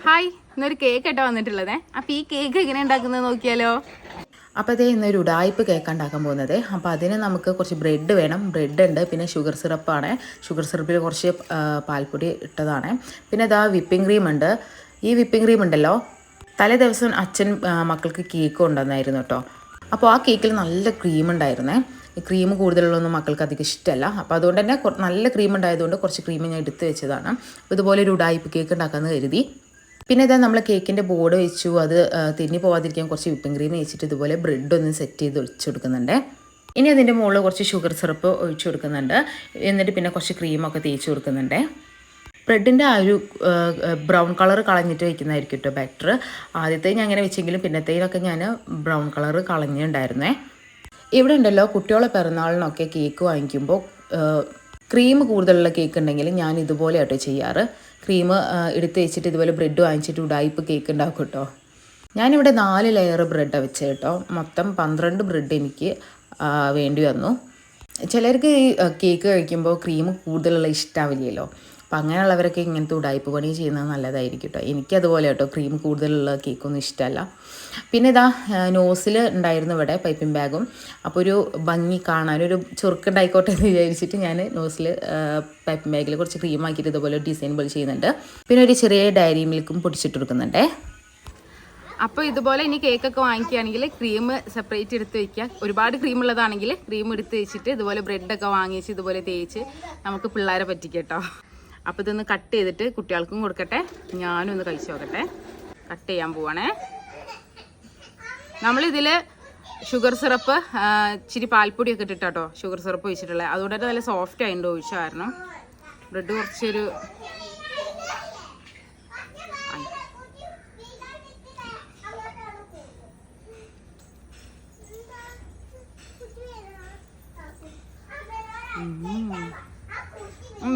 Hi, ഇന്നൊരു cake ആയിട്ടാണ് വന്നിട്ടുള്ളത്. അപ്പോൾ ഈ കേക്ക് എങ്ങനെ ഉണ്ടാക്കുന്നത് നോക്കിയാലോ? അപ്പോൾ അതേ ഇന്നൊരു ഉടായ്പ് കേക്ക് ഉണ്ടാക്കാൻ പോകുന്നത്. അപ്പോൾ അതിന് നമുക്ക് കുറച്ച് ബ്രെഡ് വേണം. ബ്രെഡ് ഉണ്ട്, പിന്നെ ഷുഗർ സിറപ്പാണ്. ഷുഗർ സിറപ്പിൽ കുറച്ച് പാൽപ്പൊടി ഇട്ടതാണ്. പിന്നെ ഇതാ വിപ്പിംഗ് ക്രീം ഉണ്ട്. ഈ വിപ്പിംഗ് ക്രീം ഉണ്ടല്ലോ, തലേ ദിവസം അച്ഛൻ മക്കൾക്ക് കേക്ക് കൊണ്ടുവന്നായിരുന്നു കേട്ടോ. അപ്പോൾ ആ കേക്കിൽ നല്ല ക്രീം ഉണ്ടായിരുന്നേ. ഈ ക്രീം കൂടുതലുള്ളതൊന്നും മക്കൾക്ക് അധികം ഇഷ്ടമല്ല. അപ്പോൾ അതുകൊണ്ട് തന്നെ നല്ല ക്രീം ഉണ്ടായതുകൊണ്ട് കുറച്ച് ക്രീം ഞാൻ എടുത്ത് വെച്ചതാണ്. ഇതുപോലെ ഒരു ഉടായ്പ് കേക്ക് ഉണ്ടാക്കാമെന്ന് കരുതി. പിന്നെ ഇതാ നമ്മൾ കേക്കിൻ്റെ ബോർഡ് വെച്ചു. അത് തെന്നി പോകാതിരിക്കാൻ കുറച്ച് വിപ്പിംഗ് ക്രീം വെച്ചിട്ട് ഇതുപോലെ ബ്രെഡ് ഒന്ന് സെറ്റ് ചെയ്ത് ഒഴിച്ചു കൊടുക്കുന്നുണ്ട്. ഇനി അതിൻ്റെ മുകളിൽ കുറച്ച് ഷുഗർ സിറപ്പ് ഒഴിച്ചു കൊടുക്കുന്നുണ്ട്. എന്നിട്ട് പിന്നെ കുറച്ച് ക്രീമൊക്കെ തേച്ച് കൊടുക്കുന്നുണ്ട്. ബ്രെഡിൻ്റെ ആ ഒരു ബ്രൗൺ കളർ കളഞ്ഞിട്ട് വയ്ക്കുന്നതായിരിക്കും കേട്ടോ ബെറ്റർ. ആദ്യത്തെ ഞാൻ അങ്ങനെ വെച്ചെങ്കിലും പിന്നത്തേലൊക്കെ ഞാൻ ബ്രൗൺ കളർ കളഞ്ഞിട്ടുണ്ടായിരുന്നേ. ഇവിടെ ഉണ്ടല്ലോ, കുട്ടികളെ പിറന്നാളിനൊക്കെ കേക്ക് വാങ്ങിക്കുമ്പോൾ ക്രീം കൂടുതലുള്ള കേക്ക് ഉണ്ടെങ്കിൽ ഞാൻ ഇതുപോലെ ആട്ടോ ചെയ്യാറ്. ക്രീം എടുത്ത് വെച്ചിട്ട് ഇതുപോലെ ബ്രെഡ് വാങ്ങിച്ചിട്ട് ഉടായ്പ് കേക്ക് ഉണ്ടാക്കും കേട്ടോ. ഞാനിവിടെ 4 ലെയർ ബ്രെഡാണ് വെച്ചത് കേട്ടോ. മൊത്തം 12 ബ്രെഡ് എനിക്ക് വേണ്ടി വന്നു. ചിലർക്ക് ഈ കേക്ക് കഴിക്കുമ്പോൾ ക്രീം കൂടുതലുള്ള ഇഷ്ടാവില്ലല്ലോ. അപ്പം അങ്ങനെയുള്ളവരൊക്കെ ഇങ്ങനത്തെ ഉടായ്പ് പണി ചെയ്യുന്നത് നല്ലതായിരിക്കും കേട്ടോ. എനിക്കതുപോലെ കേട്ടോ, ക്രീം കൂടുതലുള്ള കേക്കൊന്നും ഇഷ്ടമല്ല. പിന്നെ ഇതാ നോസിൽ ഉണ്ടായിരുന്നു ഇവിടെ പൈപ്പിംഗ് ബാഗും. അപ്പോൾ ഒരു ഭംഗി കാണാനൊരു ചുരുക്കുണ്ടായിക്കോട്ടെ എന്ന് വിചാരിച്ചിട്ട് ഞാൻ നോസിൽ പൈപ്പിംഗ് ബാഗിൽ കുറച്ച് ക്രീം ആക്കിയിട്ട് ഇതുപോലെ ഡിസൈൻ പോലെ ചെയ്യുന്നുണ്ട്. പിന്നെ ഒരു ചെറിയ ഡയറി മിൽക്കും പൊടിച്ചിട്ട് കൊടുക്കുന്നുണ്ടേ. അപ്പോൾ ഇതുപോലെ ഇനി കേക്കൊക്കെ വാങ്ങിക്കുകയാണെങ്കിൽ ക്രീം സെപ്പറേറ്റ് എടുത്ത് വയ്ക്കുക. ഒരുപാട് ക്രീം ഉള്ളതാണെങ്കിൽ ക്രീം എടുത്ത് വെച്ചിട്ട് ഇതുപോലെ ബ്രെഡൊക്കെ വാങ്ങിച്ച് ഇതുപോലെ തേച്ച് നമുക്ക് പിള്ളേരെ പറ്റിക്കാം കേട്ടോ. അപ്പോൾ ഇതൊന്ന് കട്ട് ചെയ്തിട്ട് കുട്ടികൾക്കും കൊടുക്കട്ടെ, ഞാനും ഒന്ന് കഴിച്ച് നോക്കട്ടെ. കട്ട് ചെയ്യാൻ പോവാണേ. നമ്മളിതിൽ ഷുഗർ സിറപ്പ് ഇച്ചിരി പാൽപ്പൊടിയൊക്കെ ഇട്ടിട്ടോ ഷുഗർ സിറപ്പ് ഒഴിച്ചിട്ടുള്ളത്. അതുകൊണ്ട് തന്നെ നല്ല സോഫ്റ്റ് ആയിട്ട് ഒഴിച്ച കാരണം ബ്രെഡ് കുറച്ചൊരു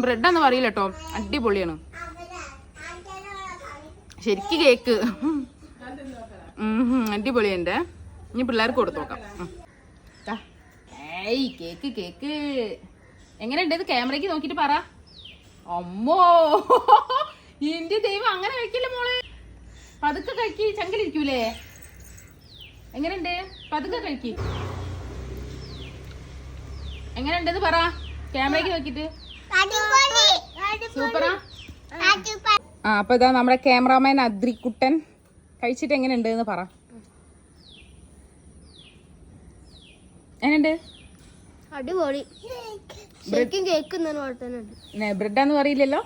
ബ്രെഡാന്ന് പറയില്ല കേട്ടോ, അടിപൊളിയാണ് ശരിക്ക് കേക്ക്. അടിപൊളിയുണ്ട്. ഇനി പിള്ളേർക്ക് കൊടുത്തു നോക്കാം. ഏയ് കേക്ക് കേക്ക് എങ്ങനെയുണ്ട്? ഇത് ക്യാമറയ്ക്ക് നോക്കിയിട്ട് പറ. അമ്മോ, എന്റെ ദൈവം, അങ്ങനെ വെക്കില്ല മോളെ. പതുക്കെ കഴിക്കി, ചങ്കിലിരിക്കൂലേ? എങ്ങനെയുണ്ട്? പതുക്കെ കഴിക്കി. എങ്ങനെയുണ്ടെന്ന് പറ ക്യാമറയ്ക്ക് നോക്കിയിട്ട്. സൂപ്പറാ. അപ്പൊ ഇതാ നമ്മുടെ ക്യാമറാമാൻ അദ്രിക്കുട്ടൻ കഴിച്ചിട്ട് എങ്ങനെയുണ്ട് എന്ന് പറ. എങ്ങനെയുണ്ട്? അടിപൊളി. ശരിക്കും കേക്ക് ബ്രെഡാന്ന് പറയില്ലല്ലോ.